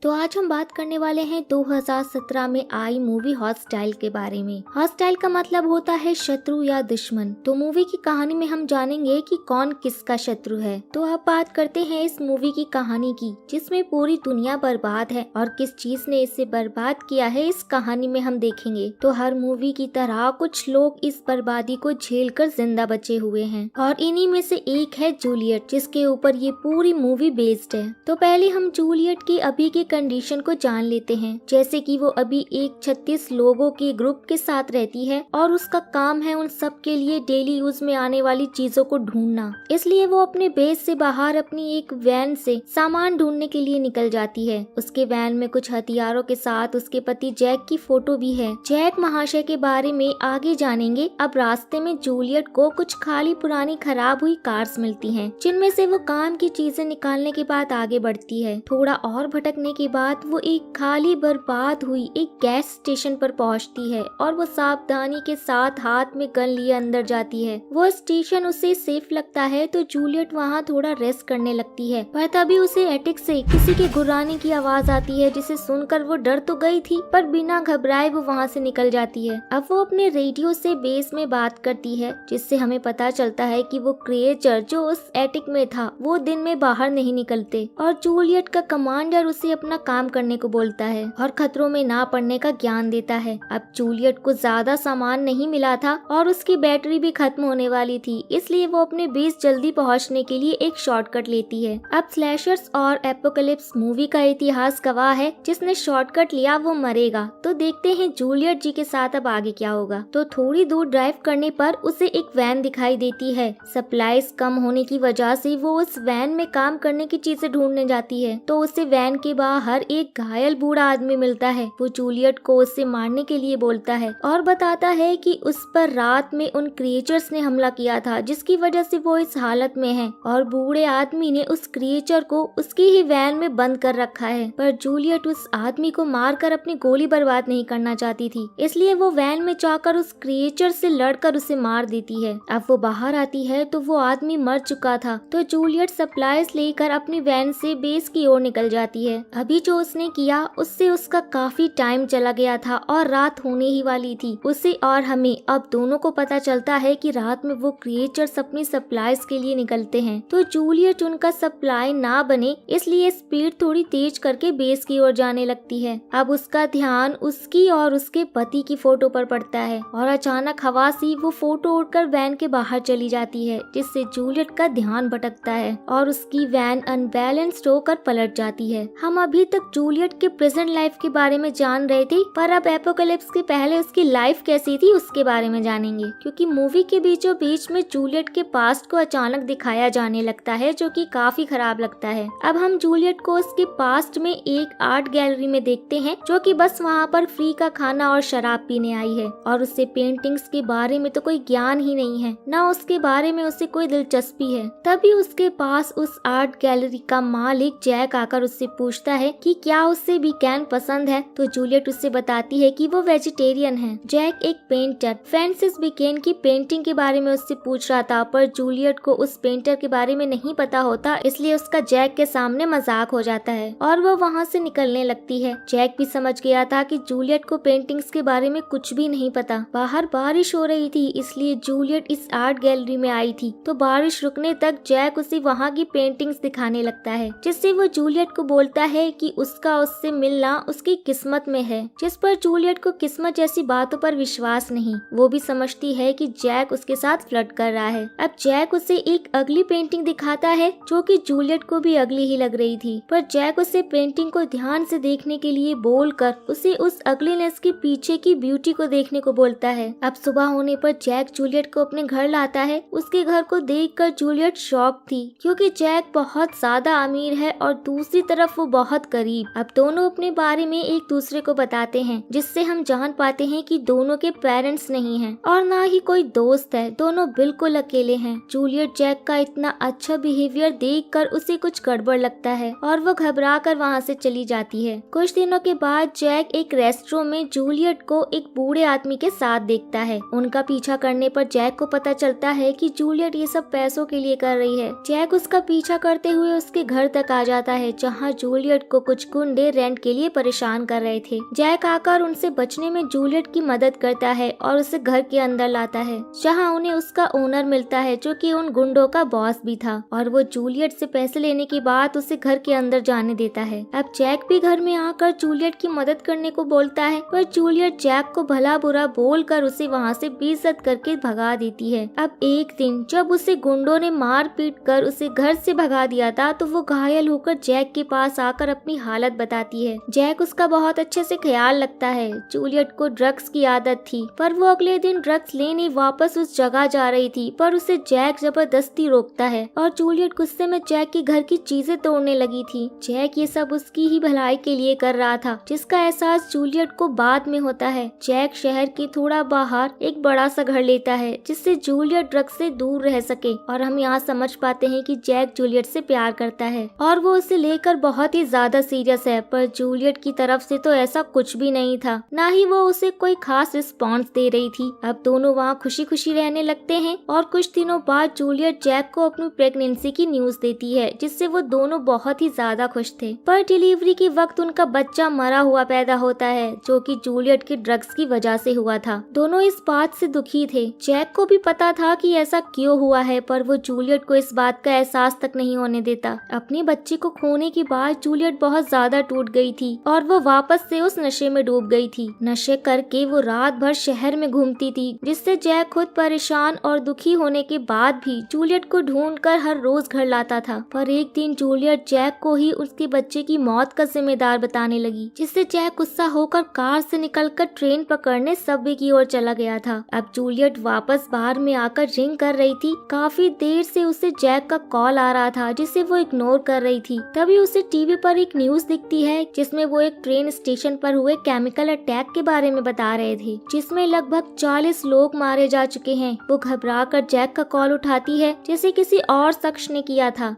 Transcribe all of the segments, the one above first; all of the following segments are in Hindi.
तो आज हम बात करने वाले हैं 2017 में आई मूवी हॉस्टाइल के बारे में। हॉस्टाइल का मतलब होता है शत्रु या दुश्मन। तो मूवी की कहानी में हम जानेंगे कि कौन किसका शत्रु है। तो अब बात करते हैं इस मूवी की कहानी की, जिसमें पूरी दुनिया बर्बाद है और किस चीज ने इसे बर्बाद किया है इस कहानी में हम देखेंगे। तो हर मूवी की तरह कुछ लोग इस बर्बादी को झेल कर जिंदा बचे हुए हैं और इन्हीं में से एक है जूलियट, जिसके ऊपर ये पूरी मूवी बेस्ड है। तो पहले हम जूलियट की अभी की कंडीशन को जान लेते हैं। जैसे कि वो अभी एक 36 लोगों के ग्रुप के साथ रहती है और उसका काम है उन सब के लिए डेली यूज में आने वाली चीजों को ढूंढना। इसलिए वो अपने बेस से बाहर अपनी एक वैन से सामान ढूंढने के लिए निकल जाती है। उसके वैन में कुछ हथियारों के साथ उसके पति जैक की फोटो भी है। जैक महाशय के बारे में आगे जानेंगे। अब रास्ते में जूलियट को कुछ खाली पुरानी खराब हुई कार्स मिलती हैं, जिनमें से वो काम की चीजें निकालने के बाद आगे बढ़ती है। थोड़ा और भटकने के बाद वो एक खाली बर्बाद हुई एक गैस स्टेशन पर पहुंचती है और वो सावधानी के साथ हाथ में गन लिए अंदर जाती है। वो स्टेशन उसे सेफ लगता है तो जूलियट वहाँ थोड़ा रेस्ट करने लगती है, पर तभी उसे एटिक से किसी के गुर्राने की आवाज आती है, जिसे सुनकर वो डर तो गई थी पर बिना घबराए वो वहाँ से निकल जाती है। अब वो अपने रेडियो से बेस में बात करती है, जिससे हमें पता चलता है कि वो क्रिएचर जो उस एटिक में था वो दिन में बाहर नहीं निकलते और जूलियट का कमांडर उसे अपना काम करने को बोलता है और खतरों में ना पड़ने का ज्ञान देता है। अब जूलियट को ज्यादा सामान नहीं मिला था और उसकी बैटरी भी खत्म होने वाली थी, इसलिए वो अपने बेस जल्दी पहुंचने के लिए एक शॉर्टकट लेती है। अब स्लैशर्स और एपोकलिप्स मूवी का इतिहास गवाह है, जिसने शॉर्टकट लिया वो मरेगा। तो देखते हैं जूलियट जी के साथ अब आगे क्या होगा। तो थोड़ी दूर ड्राइव करने पर उसे एक वैन दिखाई देती है। सप्लाईज कम होने की वजह से वो उस वैन में काम करने की चीजें ढूंढने जाती है। तो उसे वैन के बाहर एक घायल बूढ़ा आदमी मिलता है। वो जूलियट को उससे मारने के लिए बोलता है और बताता है कि उस पर रात में उन क्रिएचर्स ने हमला किया था, जिसकी वजह से वो इस हालत में है और बूढ़े आदमी ने उस क्रिएचर को उसकी ही वैन में बंद कर रखा है। पर जूलियट उस आदमी को मारकर अपनी गोली बर्बाद नहीं करना चाहती थी, इसलिए वो वैन में जाकर उस क्रिएचर से लड़कर उसे मार देती है। अब वो बाहर आती है तो वो आदमी मर चुका था। तो जूलियट सप्लाईज लेकर अपनी वैन से बेस की ओर निकल जाती है। अभी जो उसने किया उससे उसका काफी टाइम चला गया था और रात होने ही वाली थी। उसे और हमें अब दोनों को पता चलता है कि रात में वो क्रिएचर्स अपनी सप्लाईज के लिए निकलते हैं। तो जूलियट उनका सप्लाई ना बने इसलिए स्पीड थोड़ी तेज करके बेस की ओर जाने लगती है। अब उसका ध्यान उसकी और उसके पति की फोटो पर पड़ता है और अचानक हवा से वो फोटो उड़कर वैन के बाहर चली जाती है, जिससे जूलियट का ध्यान भटकता है और उसकी वैन अनबैलेंस्ड होकर पलट जाती है। हम अभी तक जूलियट के प्रेजेंट लाइफ के बारे में जान रहे थे, पर अब एपोकलिप्स के पहले उसकी लाइफ कैसी थी उसके बारे में जानेंगे, क्योंकि मूवी के बीचों बीच में जूलियट के पास्ट को अचानक दिखाया जाने लगता है, जो कि काफी खराब लगता है। अब हम जूलियट को उसके पास्ट में एक आर्ट गैलरी में देखते हैं, जो कि बस वहाँ पर फ्री का खाना और शराब पीने आई है और उससे पेंटिंग्स के बारे में तो कोई ज्ञान ही नहीं है, ना उसके बारे में उसे कोई दिलचस्पी है। तभी उसके पास उस आर्ट गैलरी का मालिक जैक आकर उससे पूछता है कि क्या उससे बीकैन पसंद है। तो जूलियट उससे बताती है कि वो वेजिटेरियन है। जैक एक पेंटर फ्रांसिस बीकैन की पेंटिंग के बारे में उससे पूछ रहा था, पर जूलियट को उस पेंटर के बारे में नहीं पता होता, इसलिए उसका जैक के सामने मजाक हो जाता है और वो वहाँ से निकलने लगती है। जैक भी समझ गया था कि जूलियट को पेंटिंग्स के बारे में कुछ भी नहीं पता। बाहर बारिश हो रही थी, इसलिए जूलियट इस आर्ट गैलरी में आई थी। तो बारिश रुकने तक जैक उसे वहाँ की पेंटिंग्स दिखाने लगता है, जिससे वो जूलियट को बोलता है कि उसका उससे मिलना उसकी किस्मत में है, जिस पर जूलियट को किस्मत जैसी बातों पर विश्वास नहीं। वो भी समझती है कि जैक उसके साथ फ्लर्ट कर रहा है। अब जैक उसे एक अगली पेंटिंग दिखाता है, जो कि जूलियट को भी अगली ही लग रही थी, पर जैक उसे पेंटिंग को ध्यान से देखने के लिए बोलकर उसे उस अगलीनेस के पीछे की ब्यूटी को देखने को बोलता है। अब सुबह होने पर जैक जूलियट को अपने घर लाता है। उसके घर को देखकर जूलियट शॉक थी, क्योंकि जैक बहुत ज्यादा अमीर है और दूसरी तरफ वो बहुत गरीब। अब दोनों अपने बारे में एक दूसरे को बताते हैं, जिससे हम जान पाते हैं कि दोनों के पेरेंट्स नहीं हैं और ना ही कोई दोस्त है, दोनों बिल्कुल अकेले हैं। जूलियट जैक का इतना अच्छा बिहेवियर देखकर उसे कुछ गड़बड़ लगता है और वो घबरा कर वहाँ से चली जाती है। कुछ दिनों के बाद जैक एक रेस्टोरेंट में जूलियट को एक बूढ़े आदमी के साथ देखता है। उनका पीछा करने पर जैक को पता चलता है कि जूलियट ये सब पैसों के लिए कर रही है। जैक उसका पीछा करते हुए उसके घर तक आ जाता है, जहाँ जूलियट को कुछ गुंडे रेंट के लिए परेशान कर रहे थे। जैक आकर उनसे बचने में जूलियट की मदद करता है और उसे घर के अंदर लाता है, जहां उन्हें उसका ओनर मिलता है जो कि उन गुंडों का बॉस भी था, और वो जूलियट से पैसे लेने के बाद उसे घर के अंदर जाने देता है। अब जैक भी घर में आकर जूलियट की मदद करने को बोलता है, पर जूलियट जैक को भला बुरा बोलकर उसे वहाँ से बेइज्जत करके भगा देती है। अब एक दिन जब उसे गुंडों ने मार पीट कर उसे घर से भगा दिया था, तो वो घायल होकर जैक के पास आकर अपनी हालत बताती है। जैक उसका बहुत अच्छे से ख्याल रखता है। जूलियट को ड्रग्स की आदत थी, पर वो अगले दिन ड्रग्स लेने वापस उस जगह जा रही थी, पर उसे जैक जबरदस्ती रोकता है और जूलियट गुस्से में जैक के घर की चीजें तोड़ने लगी थी। जैक ये सब उसकी ही भलाई के लिए कर रहा था, जिसका एहसास जूलियट को बाद में होता है। जैक शहर के थोड़ा बाहर एक बड़ा सा घर लेता है, जिससे जूलियट ड्रग्स से दूर रह सके, और हम यहाँ समझ पाते हैं कि जैक जूलियट से प्यार करता है और वो उसे लेकर बहुत ही ज्यादा सीरियस है। पर जूलियट की तरफ से तो ऐसा कुछ भी नहीं था, ना ही वो उसे कोई खास रिस्पॉन्स दे रही थी। अब दोनों वहाँ खुशी खुशी रहने लगते हैं और कुछ दिनों बाद जूलियट जैक को अपनी प्रेगनेंसी की न्यूज देती है, जिससे वो दोनों बहुत ही ज्यादा खुश थे। पर डिलीवरी के वक्त उनका बच्चा मरा हुआ पैदा होता है, जो कि जूलियट के ड्रग्स की वजह से हुआ था। दोनों इस बात से दुखी थे। जैक को भी पता था कि ऐसा क्यों हुआ है, पर वो जूलियट को इस बात का एहसास तक नहीं होने देता। अपने बच्चे को खोने के बाद जूलियट बहुत ज्यादा टूट गई थी और वो वापस से उस नशे में डूब गई थी। नशे करके वो रात भर शहर में घूमती थी, जिससे जैक खुद परेशान और दुखी होने के बाद भी जूलियट को ढूंढकर हर रोज घर लाता था। पर एक दिन जूलियट जैक को ही उसके बच्चे की मौत का जिम्मेदार बताने लगी, जिससे जैक गुस्सा होकर कार से निकलकर ट्रेन पकड़ने सबवे की ओर चला गया था। अब जूलियट वापस बार में आकर रिंग कर रही थी। काफी देर से उसे जैक का कॉल आ रहा था, जिसे वो इग्नोर कर रही थी। तभी उसे टीवी पर एक न्यूज दिखती है, जिसमें वो एक ट्रेन स्टेशन पर हुए केमिकल अटैक के बारे में बता रहे थे, जिसमें लगभग 40 लोग मारे जा चुके हैं। वो घबराकर जैक का कॉल उठाती है, जैसे किसी और शख्स ने किया था।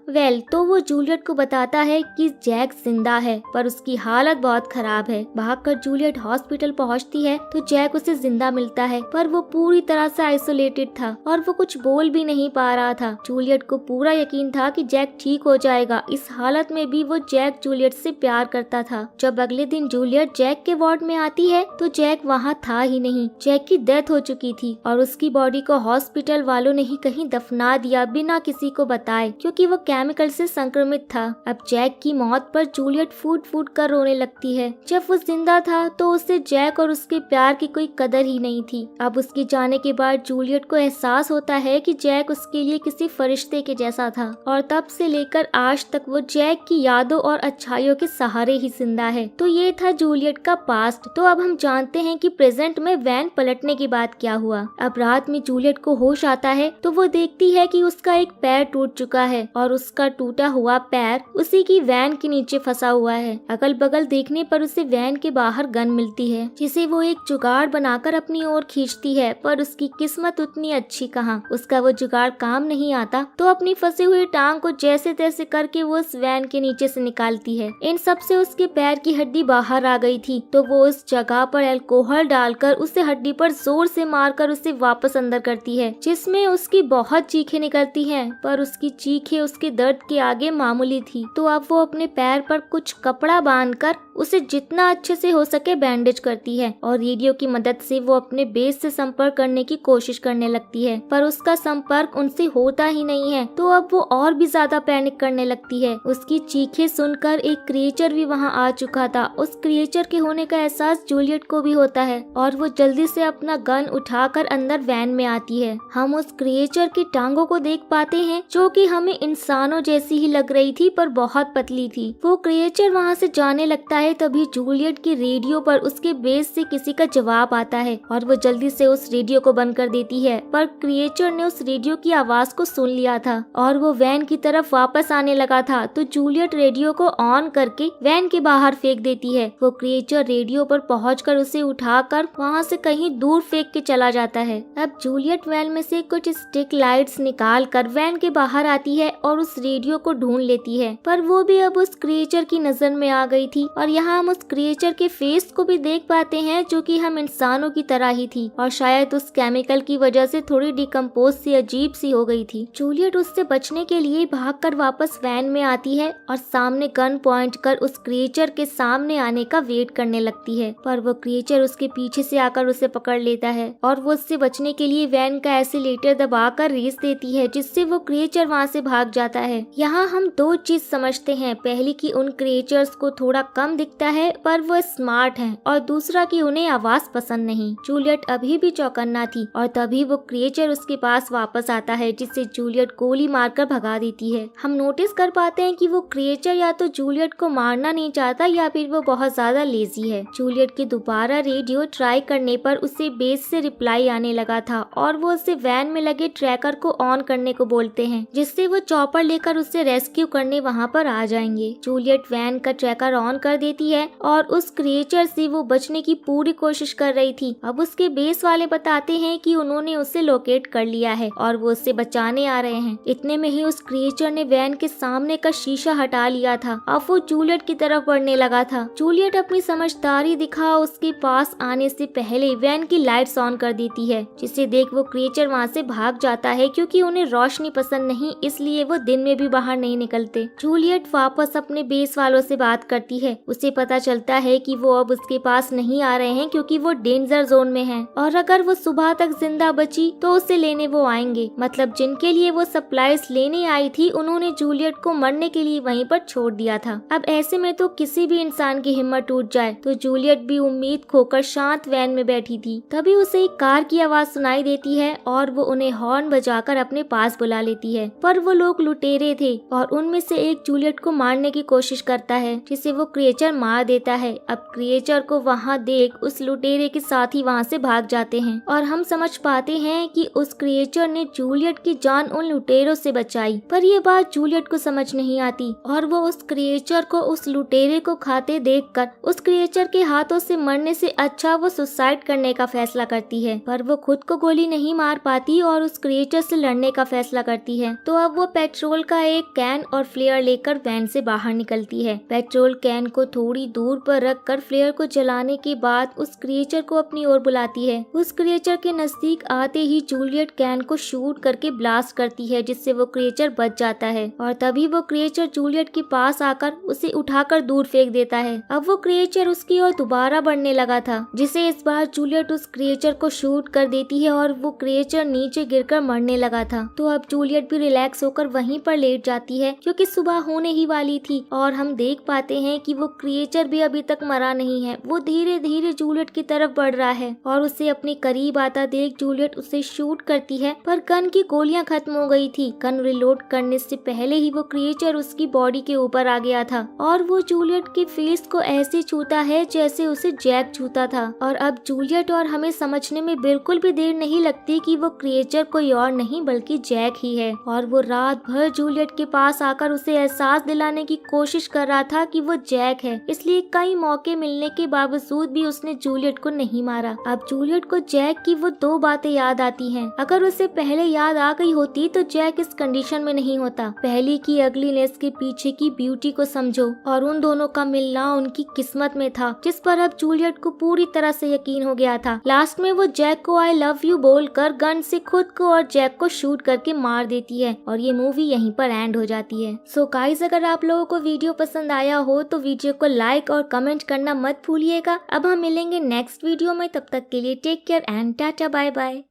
तो वो जूलियट को बताता है कि जैक जिंदा है, पर उसकी हालत बहुत खराब है। भागकर जूलियट हॉस्पिटल पहुंचती है तो जैक उसे जिंदा मिलता है, पर वो पूरी तरह से आइसोलेटेड था और वो कुछ बोल भी नहीं पा रहा था। जूलियट को पूरा यकीन था कि जैक ठीक हो जाएगा। इस हालत में भी वो जैक जूलियट से प्यार करता था। जब अगले दिन जूलियट जैक के वार्ड में आती है तो जैक वहाँ था ही नहीं। जैक की डेथ हो चुकी थी और उसकी बॉडी को हॉस्पिटल वालों ने ही कहीं दफना दिया बिना किसी को बताए, क्योंकि वो केमिकल से संक्रमित था। अब जैक की मौत पर जूलियट फूट फूट कर रोने लगती है। जब वो जिंदा था तो उसे जैक और उसके प्यार की कोई कदर ही नहीं थी। अब उसके जाने के बाद जूलियट को एहसास होता है कि जैक उसके लिए किसी फरिश्ते के जैसा था, और तब से लेकर आज तक वो जैक की यादों और अच्छाइयों के सहारे ही जिंदा है। तो ये था जूलियट का पास्ट। तो अब हम जानते हैं कि प्रेजेंट में वैन पलटने के बाद क्या हुआ। अब रात में जूलियट को होश आता है तो वो देखती है कि उसका एक पैर टूट चुका है और उसका टूटा हुआ पैर उसी की वैन के नीचे फंसा हुआ है। अगल बगल देखने पर उसे वैन के बाहर गन मिलती है, जिसे वो एक जुगाड़ बनाकर अपनी ओर खींचती है, पर उसकी किस्मत उतनी अच्छी कहाँ। उसका वो जुगाड़ काम नहीं आता तो अपनी फंसी हुई टांग को जैसे तैसे करके वो उस वैन के नीचे से निकालती है। इन सब से उसके पैर की हड्डी बाहर आ गई थी, तो वो उस जगह पर अल्कोहल डालकर उसे हड्डी पर जोर से मारकर उसे वापस अंदर करती है, जिसमें उसकी बहुत चीखें निकलती हैं, पर उसकी चीखें उसके दर्द के आगे मामूली थी। तो अब वो अपने पैर पर कुछ कपड़ा बांधकर उसे जितना अच्छे से हो सके बैंडेज करती है और रेडियो की मदद से वो अपने बेस से संपर्क करने की कोशिश करने लगती है, पर उसका संपर्क उनसे होता ही नहीं है। तो अब वो और भी ज्यादा पैनिक करने लगती है। उसकी चीखें सुनकर एक क्रिएचर भी वहाँ आ चुका था। उस क्रिएचर के होने का एहसास जूलियट को भी होता है और वो जल्दी से अपना गन उठाकर अंदर वैन में आती है। हम उस क्रिएचर की टांगों को देख पाते हैं, जो कि हमें इंसानों जैसी ही लग रही थी, पर बहुत पतली थी। वो क्रिएचर वहाँ से जाने लगता है, तभी जूलियट की रेडियो पर उसके बेस से किसी का जवाब आता है और वो जल्दी से उस रेडियो को बंद कर देती है, पर क्रिएचर ने उस रेडियो की आवाज को सुन लिया था और वो वैन की तरफ वापस आने लगा था। तो जूलियट रेडियो को ऑन करके वैन के बाहर फेंक देती है। वो क्रिएचर रेडियो पर पहुंचकर उसे उठाकर वहां से कहीं दूर फेंक के चला जाता है। अब जूलियट वैन में से कुछ स्टिक लाइट्स निकाल कर वैन के बाहर आती है और उस रेडियो को ढूंढ लेती है, पर वो भी अब उस क्रिएचर की नजर में आ गई थी। और यहाँ हम उस क्रिएचर के फेस को भी देख पाते हैं, जो कि हम इंसानों की तरह ही थी और शायद उस केमिकल की वजह से थोड़ी डिकम्पोज सी अजीब सी हो गई थी। जूलियट उससे बचने के लिए भागकर वापस वैन में आती है और सामने गन पॉइंट कर उस क्रिएचर के सामने आने का वेट करने लगती है, पर वो क्रिएचर उसके पीछे से आकर उसे पकड़ लेता है और वो उससे बचने के लिए वैन का एस्केलेटर दबाकर रेस देती है, जिससे वो क्रिएचर वहाँ से भाग जाता है। यहाँ हम दो चीज समझते हैं, पहली कि उन क्रिएचर्स को थोड़ा कम दिखता है पर वो स्मार्ट हैं, और दूसरा कि उन्हें आवाज पसंद नहीं। जूलियट अभी भी चौकन्ना थी और तभी वो क्रिएचर उसके पास वापस आता है, जिससे जूलियट गोली मारकर भगा देती है। हम नोटिस कर पाते हैं कि वो क्रिएचर या तो जूलियट को मारना नहीं चाहता या फिर वो बहुत ज्यादा लेजी है। जूलियट के दोबारा रेडियो ट्राई करने पर उसे बेस से रिप्लाई आने लगा था और वो उसे वैन में लगे ट्रैकर को ऑन करने को बोलते हैं, जिससे वो चॉपर लेकर उसे रेस्क्यू करने वहाँ पर आ जाएंगे। जूलियट वैन का ट्रैकर ऑन कर देती है और उस क्रिएचर से वो बचने की पूरी कोशिश कर रही थी। अब उसके बेस वाले बताते हैं कि उन्होंने उसे लोकेट कर लिया है और वो उसे बचाने आ रहे हैं। इतने में ही उस क्रिएचर ने वैन के सामने का शीशा हटा लिया था। अब वो जूलियट की तरफ बढ़ने लगा था। जूलियट अपनी समझदारी दिखा उसके पास आने से पहले वैन की लाइट्स ऑन कर देती है, जिसे देख वो क्रिएचर वहाँ से भाग जाता है, क्योंकि उन्हें रोशनी पसंद नहीं, इसलिए वो दिन में भी बाहर नहीं निकलते। जूलियट वापस अपने बेस वालों से बात करती है। उसे पता चलता है कि वो अब उसके पास नहीं आ रहे हैं क्योंकि वो डेंजर जोन में हैं, और अगर वो सुबह तक जिंदा बची तो उसे लेने वो आएंगे। मतलब जिनके लिए वो सप्लाईज लेने आई थी उन्होंने जूलियट को मरने के लिए वहीं पर छोड़ दिया था। अब ऐसे में तो किसी भी इंसान की हिम्मत टूट जाए, तो जूलियट भी उम्मीद खोकर शांत वैन में बैठी थी। तभी उसे एक कार की आवाज सुनाई देती है और वो उन्हें हॉर्न बजाकर अपने पास बुला लेती है, पर वो लोग लुटेरे थे और उनमें से एक जूलियट को मारने की कोशिश करता है, जिसे वो क्रिएचर मार देता है। अब क्रिएचर को वहाँ देख उस लुटेरे के साथ ही वहाँ से भाग जाते हैं और हम समझ पाते हैं कि उस क्रिएचर ने जूलियट की जान उन लुटेरों से बचाई। पर ये बात जूलियट को समझ नहीं आती और वो उस क्रिएचर को उस लुटेरे को खाते देखकर उस क्रिएचर के हाथों से मरने से अच्छा वो सुसाइड करने का फैसला करती है। पर वो खुद को गोली नहीं मार पाती और उस क्रिएचर से लड़ने का फैसला करती है। तो अब वो पेट्रोल का एक कैन और फ्लेयर लेकर वैन से बाहर निकलती है। पेट्रोल कैन को थोड़ी दूर पर रखकर फ्लेयर को जलाने के बाद उस क्रिएचर को अपनी ओर बुलाती है। उस क्रिएचर के नजदीक आते ही जूलियट कैन को शूट करके ब्लास्ट करती है, जिससे वो क्रिएचर बच जाता है और तभी वो क्रिएचर जूलियट के पास आकर उसे उठाकर दूर फेंक देता है। अब वो क्रिएचर उसकी ओर दोबारा बढ़ने लगा था, जिसे इस बार जूलियट उस क्रिएचर को शूट कर देती है और वो क्रिएचर नीचे गिरकर मरने लगा था। तो अब जूलियट भी रिलैक्स होकर वहीं पर लेट जाती है, क्योंकि सुबह होने ही वाली थी और हम देख पाते हैं कि वो क्रिएचर भी अभी तक मरा नहीं है। वो धीरे धीरे जूलियट की तरफ बढ़ रहा है और उसे अपने करीब आता देख जूलियट उसे शूट करती है, पर गन की गोलियां खत्म हो गई थी। गन रिलोड करने से पहले ही वो क्रिएचर उसकी बॉडी के ऊपर आ गया था और वो जूलियट के फेस को ऐसे छूता है जैसे उसे जैक छूता था। और अब जूलियट और हमें समझने में बिल्कुल भी देर नहीं लगती कि वो क्रिएचर कोई और नहीं बल्कि जैक ही है, और वो रात भर जूलियट के पास आकर उसे एहसास दिलाने की कोशिश कर रहा था कि वो जैक है। इसलिए कई मौके मिलने के बावजूद भी उसने जूलियट को नहीं मारा। अब जूलियट को जैक की वो दो बातें याद आती हैं। अगर उसे पहले याद आ गई होती तो जैक इस कंडीशन में नहीं होता। पहली की अगलीनेस के पीछे की ब्यूटी को समझो, और उन दोनों का मिलना उनकी किस्मत में था, जिस पर अब जूलियट को पूरी तरह से यकीन हो गया था। लास्ट में वो जैक को आई लव यू बोलकर गन से खुद को और जैक को शूट करके मार देती है और ये मूवी यहीं पर एंड हो जाती है। सो गाइस, अगर आप लोगों को वीडियो पसंद आया हो तो वीडियो को लाइक और कमेंट करना मत भूलिएगा। अब हम मिलेंगे नेक्स्ट वीडियो में, तब तक के लिए take care and tata bye bye.